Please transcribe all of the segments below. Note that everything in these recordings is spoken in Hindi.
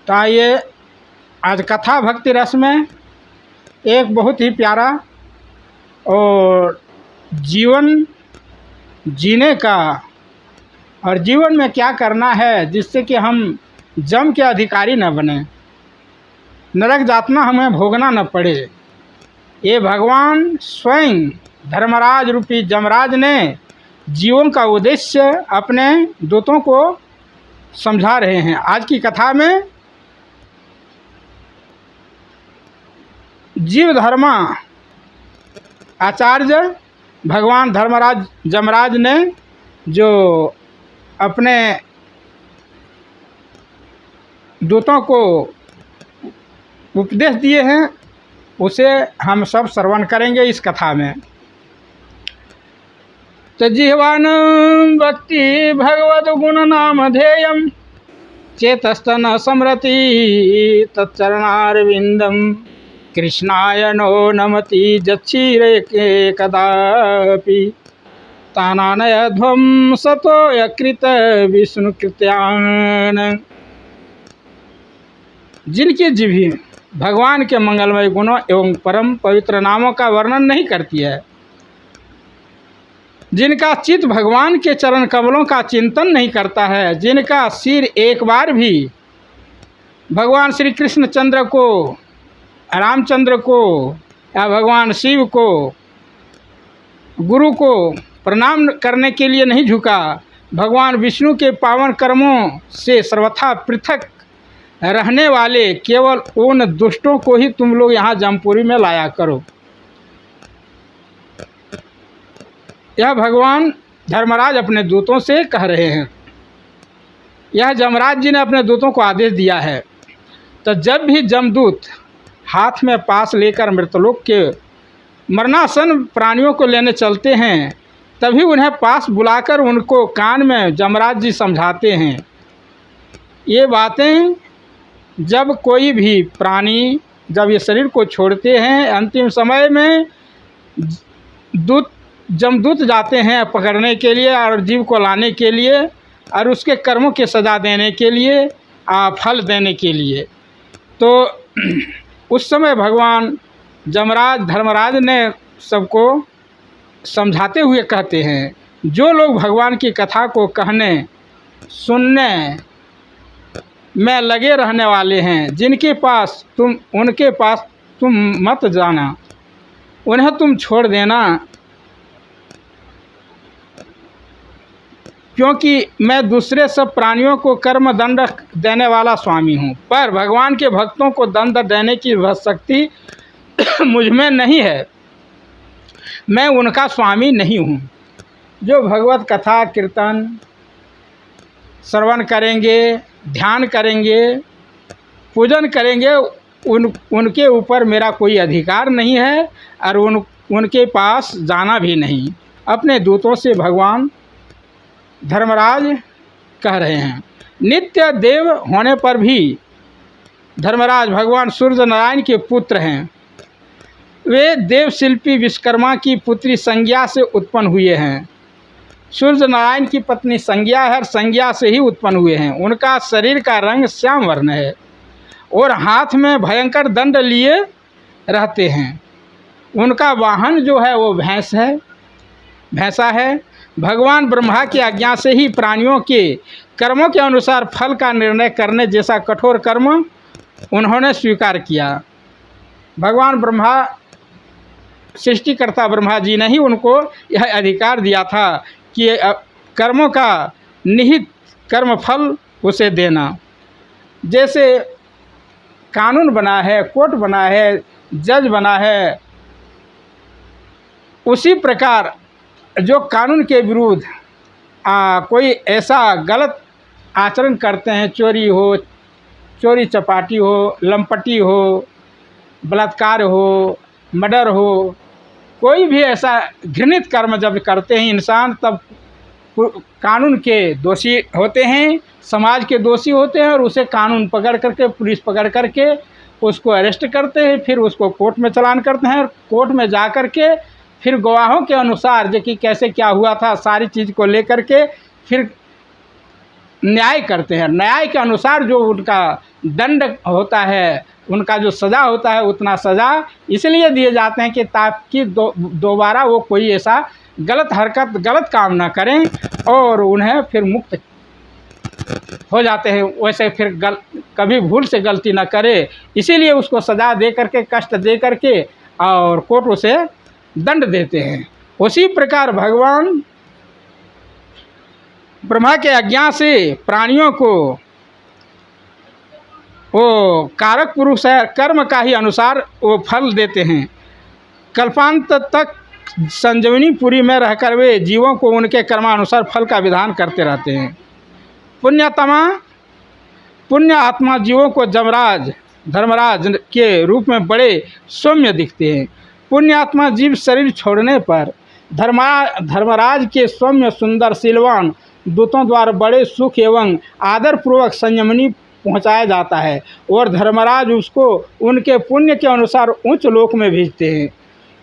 तो आइए आज कथा भक्ति रस में एक बहुत ही प्यारा और जीवन जीने का और जीवन में क्या करना है जिससे कि हम जम के अधिकारी न बने, नरक यातना हमें भोगना न पड़े। ये भगवान स्वयं धर्मराज रूपी जमराज ने जीवों का उद्देश्य अपने दूतों को समझा रहे हैं। आज की कथा में जीव धर्मा आचार्य भगवान धर्मराज जमराज ने जो अपने दूतों को उपदेश दिए हैं उसे हम सब श्रवण करेंगे इस कथा में। तो जिह्वान भक्ति भगवद गुण नाम धेयम चेतस्तन स्मृति तच्चरणारविंदम कृष्णाय नो नमति जच्छीरे के कदापि तानानयध्वं सतो यकृत विष्णुकृत्यान। जिनकी जिह्वा भगवान के मंगलमय गुणों एवं परम पवित्र नामों का वर्णन नहीं करती है, जिनका चित्त भगवान के चरण कमलों का चिंतन नहीं करता है, जिनका सिर एक बार भी भगवान श्री कृष्ण चंद्र को, रामचंद्र को या भगवान शिव को, गुरु को प्रणाम करने के लिए नहीं झुका, भगवान विष्णु के पावन कर्मों से सर्वथा पृथक रहने वाले केवल उन दुष्टों को ही तुम लोग यहाँ जमपुरी में लाया करो। यह भगवान धर्मराज अपने दूतों से कह रहे हैं। यह जमराज जी ने अपने दूतों को आदेश दिया है। तो जब भी जमदूत हाथ में पास लेकर मृतलोक के मरणासन प्राणियों को लेने चलते हैं, तभी उन्हें पास बुलाकर उनको कान में जमराज जी समझाते हैं। ये बातें जब कोई भी प्राणी जब ये शरीर को छोड़ते हैं, अंतिम समय में जमदूत जाते हैं पकड़ने के लिए और जीव को लाने के लिए और उसके कर्मों के सजा देने के लिए, फल देने के लिए। तो उस समय भगवान जमराज धर्मराज ने सबको समझाते हुए कहते हैं, जो लोग भगवान की कथा को कहने सुनने में लगे रहने वाले हैं, उनके पास तुम मत जाना, उन्हें तुम छोड़ देना, क्योंकि मैं दूसरे सब प्राणियों को कर्म दंड देने वाला स्वामी हूँ, पर भगवान के भक्तों को दंड देने की शक्ति मुझ में नहीं है। मैं उनका स्वामी नहीं हूँ। जो भगवत कथा कीर्तन श्रवण करेंगे, ध्यान करेंगे, पूजन करेंगे, उनके ऊपर मेरा कोई अधिकार नहीं है और उनके पास जाना भी नहीं। अपने दूतों से भगवान धर्मराज कह रहे हैं। नित्य देव होने पर भी धर्मराज भगवान सूर्य नारायण के पुत्र हैं। वे देवशिल्पी विश्वकर्मा की पुत्री संज्ञा से उत्पन्न हुए हैं। सूर्य नारायण की पत्नी संज्ञा है और संज्ञा से ही उत्पन्न हुए हैं। उनका शरीर का रंग श्याम वर्ण है और हाथ में भयंकर दंड लिए रहते हैं। उनका वाहन जो है वो भैंसा है। भगवान ब्रह्मा की आज्ञा से ही प्राणियों के कर्मों के अनुसार फल का निर्णय करने जैसा कठोर कर्म उन्होंने स्वीकार किया। भगवान ब्रह्मा, सृष्टिकर्ता ब्रह्मा जी ने ही उनको यह अधिकार दिया था कि कर्मों का निहित कर्म फल उसे देना। जैसे कानून बना है, कोर्ट बना है, जज बना है, उसी प्रकार जो कानून के विरुद्ध कोई ऐसा गलत आचरण करते हैं, चोरी चपाटी हो, लंपटी हो, बलात्कार हो, मर्डर हो, कोई भी ऐसा घृणित कर्म जब करते हैं इंसान, तब कानून के दोषी होते हैं, समाज के दोषी होते हैं और उसे कानून पकड़ करके, पुलिस पकड़ करके उसको अरेस्ट करते हैं, फिर उसको कोर्ट में चालान करते हैं और कोर्ट में जा कर के फिर गवाहों के अनुसार जो कि कैसे क्या हुआ था सारी चीज़ को लेकर के फिर न्याय करते हैं। न्याय के अनुसार जो उनका दंड होता है, उनका जो सज़ा होता है, उतना सज़ा इसलिए दिए जाते हैं कि ताकि दोबारा वो कोई ऐसा गलत हरकत, गलत काम ना करें और उन्हें फिर मुक्त हो जाते हैं, वैसे फिर कभी भूल से गलती ना करे, इसीलिए उसको सज़ा दे करके, कष्ट दे करके और कोर्ट उसे दंड देते हैं। उसी प्रकार भगवान ब्रह्मा के आज्ञा से प्राणियों को वो कारक पुरुष है, कर्म का ही अनुसार वो फल देते हैं। कल्पांत तक संजीवनीपुरी में रहकर वे जीवों को उनके कर्मानुसार फल का विधान करते रहते हैं। पुण्य आत्मा जीवों को जमराज धर्मराज के रूप में बड़े सौम्य दिखते हैं। पुण्य आत्मा जीव शरीर छोड़ने पर धर्मराज के सौम्य सुंदर शीलवान दूतों द्वारा बड़े सुख एवं आदरपूर्वक संयमनी पहुंचाया जाता है और धर्मराज उसको उनके पुण्य के अनुसार उच्च लोक में भेजते हैं।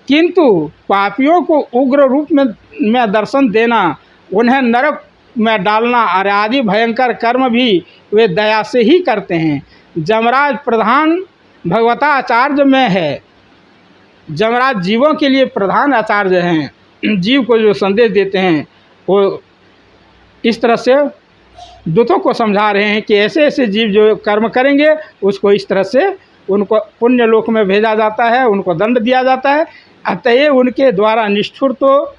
किंतु पापियों को उग्र रूप में दर्शन देना, उन्हें नरक में डालना और आदि भयंकर कर्म भी वे दया से ही करते हैं। जमराज प्रधान भगवता आचार्य में है। जमराज जीवों के लिए प्रधान आचार्य हैं। जीव को जो संदेश देते हैं वो इस तरह से दूतों को समझा रहे हैं कि ऐसे ऐसे जीव जो कर्म करेंगे उसको इस तरह से उनको पुण्य लोक में भेजा जाता है, उनको दंड दिया जाता है। अतएव उनके द्वारा निष्ठुर तो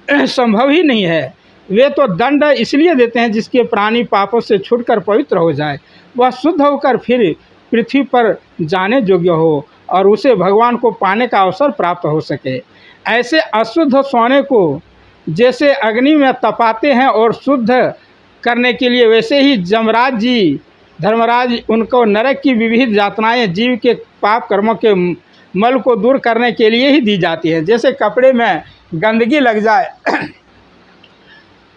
संभव ही नहीं है। वे तो दंड इसलिए देते हैं जिसके प्राणी पापों से छूटकर पवित्र हो जाए, वह शुद्ध होकर फिर पृथ्वी पर जाने योग्य हो और उसे भगवान को पाने का अवसर प्राप्त हो सके। ऐसे अशुद्ध सोने को जैसे अग्नि में तपाते हैं और शुद्ध करने के लिए, वैसे ही जमराज जी धर्मराज उनको नरक की विविध यातनाएं जीव के पाप कर्मों के मल को दूर करने के लिए ही दी जाती है। जैसे कपड़े में गंदगी लग जाए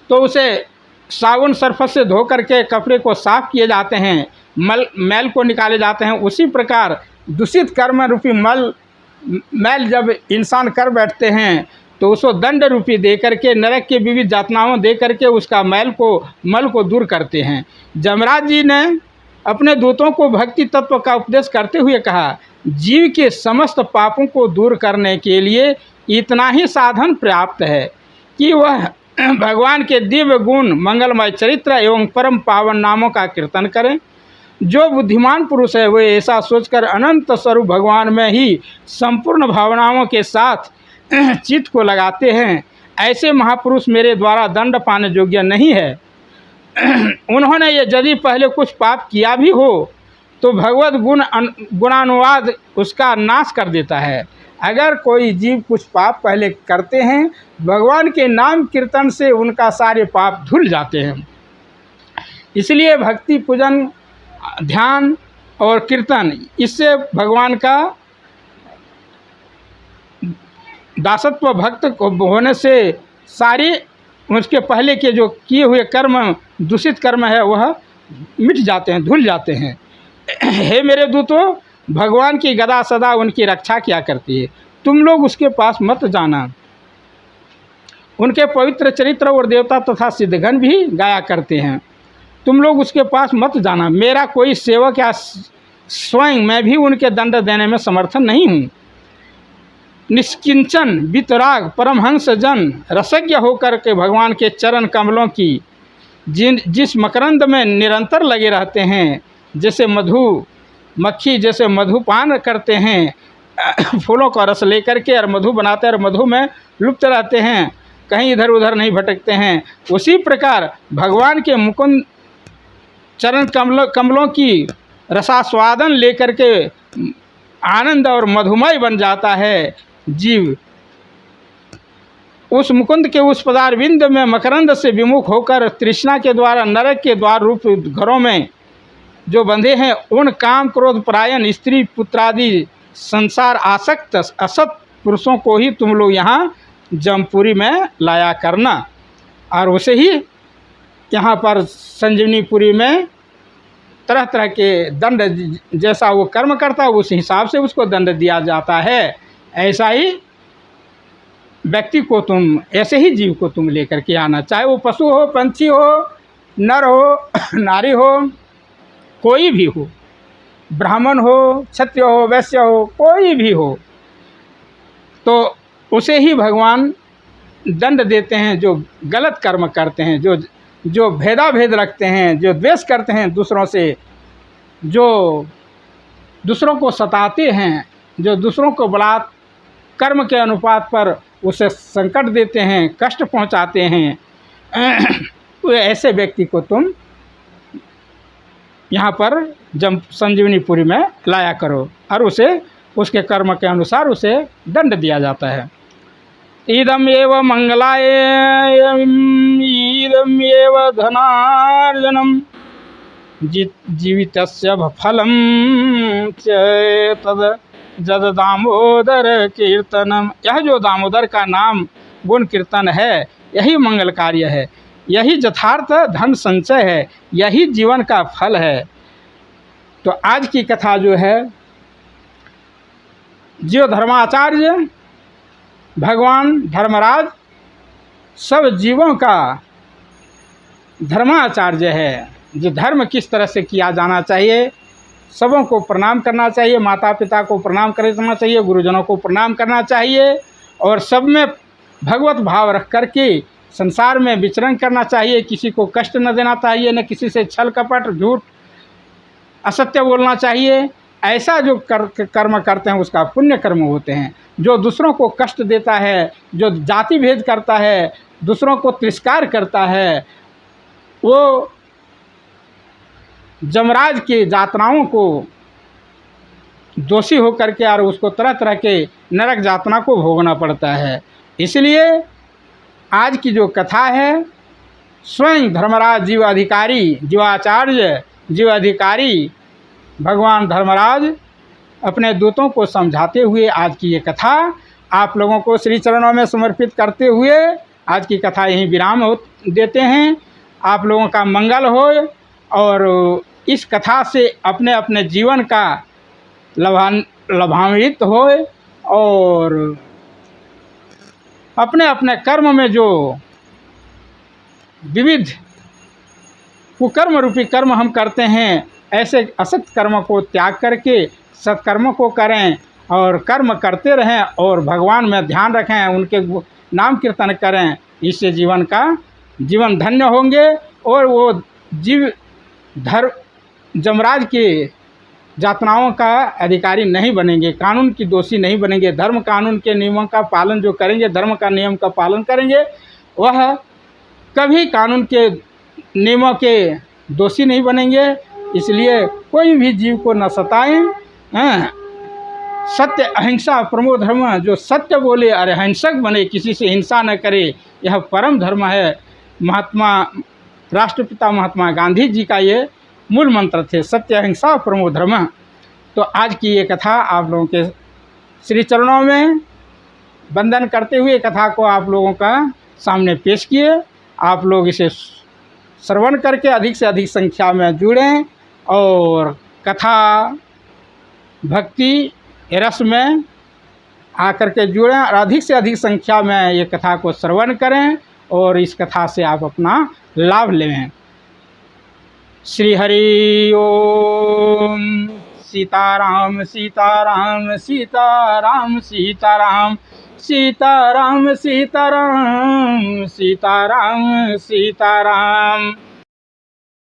तो उसे साबुन सर्फ से धो करके कपड़े को साफ किए जाते हैं, मैल को निकाले जाते हैं। उसी प्रकार दूषित कर्म रूपी मैल जब इंसान कर बैठते हैं तो उसको दंड रूपी दे करके, नरक के विविध यातनाओं दे करके उसका मल को दूर करते हैं। जमराज जी ने अपने दूतों को भक्ति तत्व का उपदेश करते हुए कहा, जीव के समस्त पापों को दूर करने के लिए इतना ही साधन पर्याप्त है कि वह भगवान के दिव्य गुण, मंगलमय चरित्र एवं परम पावन नामों का कीर्तन करें। जो बुद्धिमान पुरुष है वे ऐसा सोचकर अनंत स्वरूप भगवान में ही संपूर्ण भावनाओं के साथ चित्त को लगाते हैं, ऐसे महापुरुष मेरे द्वारा दंड पाने योग्य नहीं है। उन्होंने ये यदि पहले कुछ पाप किया भी हो तो भगवत गुणानुवाद उसका नाश कर देता है। अगर कोई जीव कुछ पाप पहले करते हैं, भगवान के नाम कीर्तन से उनका सारे पाप धुल जाते हैं। इसलिए भक्ति, पूजन, ध्यान और कीर्तन, इससे भगवान का दासत्व भक्त होने से सारी उसके पहले के जो किए हुए कर्म, दूषित कर्म है, वह मिट जाते हैं, धुल जाते हैं। हे मेरे दूतों, भगवान की गदा सदा उनकी रक्षा किया करती है, तुम लोग उसके पास मत जाना। उनके पवित्र चरित्र और देवता तथा सिद्धगण भी गाया करते हैं, तुम लोग उसके पास मत जाना। मेरा कोई सेवक या स्वयं मैं भी उनके दंड देने में समर्थन नहीं हूँ। निष्किंचन वितराग परमहंस जन रसज्ञ होकर के भगवान के चरण कमलों की जिस मकरंद में निरंतर लगे रहते हैं, जैसे मक्खी जैसे मधुपान करते हैं, फूलों का रस लेकर के और मधु बनाते हैं और मधु में लुप्त रहते हैं, कहीं इधर उधर नहीं भटकते हैं, उसी प्रकार भगवान के मुकुंद चरण कमलों की रसास्वादन लेकर के आनंद और मधुमय बन जाता है जीव। उस मुकुंद के उस पदारविंद में मकरंद से विमुख होकर तृष्णा के द्वारा नरक के द्वार रूप घरों में जो बंधे हैं, उन काम क्रोध परायण स्त्री पुत्रादि संसार आसक्त असत पुरुषों को ही तुम लोग यहाँ जमपुरी में लाया करना, और उसे ही यहाँ पर संजीवनीपुरी में तरह तरह के दंड, जैसा वो कर्म करता है उस हिसाब से उसको दंड दिया जाता है। ऐसा ही व्यक्ति को तुम, ऐसे ही जीव को तुम लेकर के आना, चाहे वो पशु हो, पंछी हो, नर हो नारी हो, कोई भी हो, ब्राह्मण हो, क्षत्रिय हो, वैश्य हो, कोई भी हो, तो उसे ही भगवान दंड देते हैं जो गलत कर्म करते हैं, जो भेदाभेद रखते हैं, जो द्वेष करते हैं दूसरों से, जो दूसरों को सताते हैं, जो दूसरों को बलात् कर्म के अनुपात पर उसे संकट देते हैं, कष्ट पहुंचाते हैं, तो ऐसे व्यक्ति को तुम यहाँ पर संजीवनीपुरी में लाया करो और उसे उसके कर्म के अनुसार उसे दंड दिया जाता है। इदम एव मंगलाय इदम एव धनार्जनम जीवितस्य फलम तद जद दामोदर कीर्तनम। यह जो दामोदर का नाम गुण कीर्तन है, यही मंगल कार्य है, यही यथार्थ धन संचय है, यही जीवन का फल है। तो आज की कथा जो है, जो धर्माचार्य भगवान धर्मराज सब जीवों का धर्माचार्य है, जो धर्म किस तरह से किया जाना चाहिए, सबों को प्रणाम करना चाहिए, माता पिता को प्रणाम करना चाहिए, गुरुजनों को प्रणाम करना चाहिए, और सब में भगवत भाव रख करके संसार में विचरण करना चाहिए। किसी को कष्ट न देना चाहिए, न किसी से छल कपट झूठ असत्य बोलना चाहिए। ऐसा जो कर्म करते हैं उसका पुण्य कर्म होते हैं। जो दूसरों को कष्ट देता है, जो जाति भेद करता है, दूसरों को तिरस्कार करता है, वो जमराज के यातनाओं को दोषी होकर के और उसको तरह तरह के नरक यातना को भोगना पड़ता है। इसलिए आज की जो कथा है, स्वयं धर्मराज जीवाधिकारी, जीवाचार्य जीवाधिकारी भगवान धर्मराज अपने दूतों को समझाते हुए आज की ये कथा आप लोगों को श्री चरणों में समर्पित करते हुए आज की कथा यहीं विराम देते हैं। आप लोगों का मंगल हो और इस कथा से अपने अपने जीवन का लाभान्वित हो और अपने अपने कर्म में जो विविध कुकर्म रूपी कर्म हम करते हैं, ऐसे असत कर्म को त्याग करके सत्कर्म को करें और कर्म करते रहें और भगवान में ध्यान रखें, उनके नाम कीर्तन करें। इससे जीवन धन्य होंगे और वो जीव जमराज के यातनाओं का अधिकारी नहीं बनेंगे, कानून की दोषी नहीं बनेंगे। धर्म कानून के नियमों का पालन जो करेंगे, धर्म का नियम का पालन करेंगे, वह कभी कानून के नियमों के दोषी नहीं बनेंगे। इसलिए कोई भी जीव को न सताएं। सत्य अहिंसा परमो धर्म, जो सत्य बोले और अहिंसक बने, किसी से हिंसा न करे, यह परम धर्म है। राष्ट्रपिता महात्मा गांधी जी का ये मूल मंत्र थे, सत्य अहिंसा परमो धर्म। तो आज की ये कथा आप लोगों के श्री चरणों में वंदन करते हुए कथा को आप लोगों का सामने पेश किए। आप लोग इसे श्रवण करके अधिक से अधिक संख्या में जुड़ें और कथा भक्ति रस में आकर के जुड़ें और अधिक से अधिक संख्या में ये कथा को श्रवण करें और इस कथा से आप अपना लाभ लें। श्री हरि ओम। सीताराम सीताराम सीताराम सीताराम सीताराम सीताराम सीताराम सीताराम।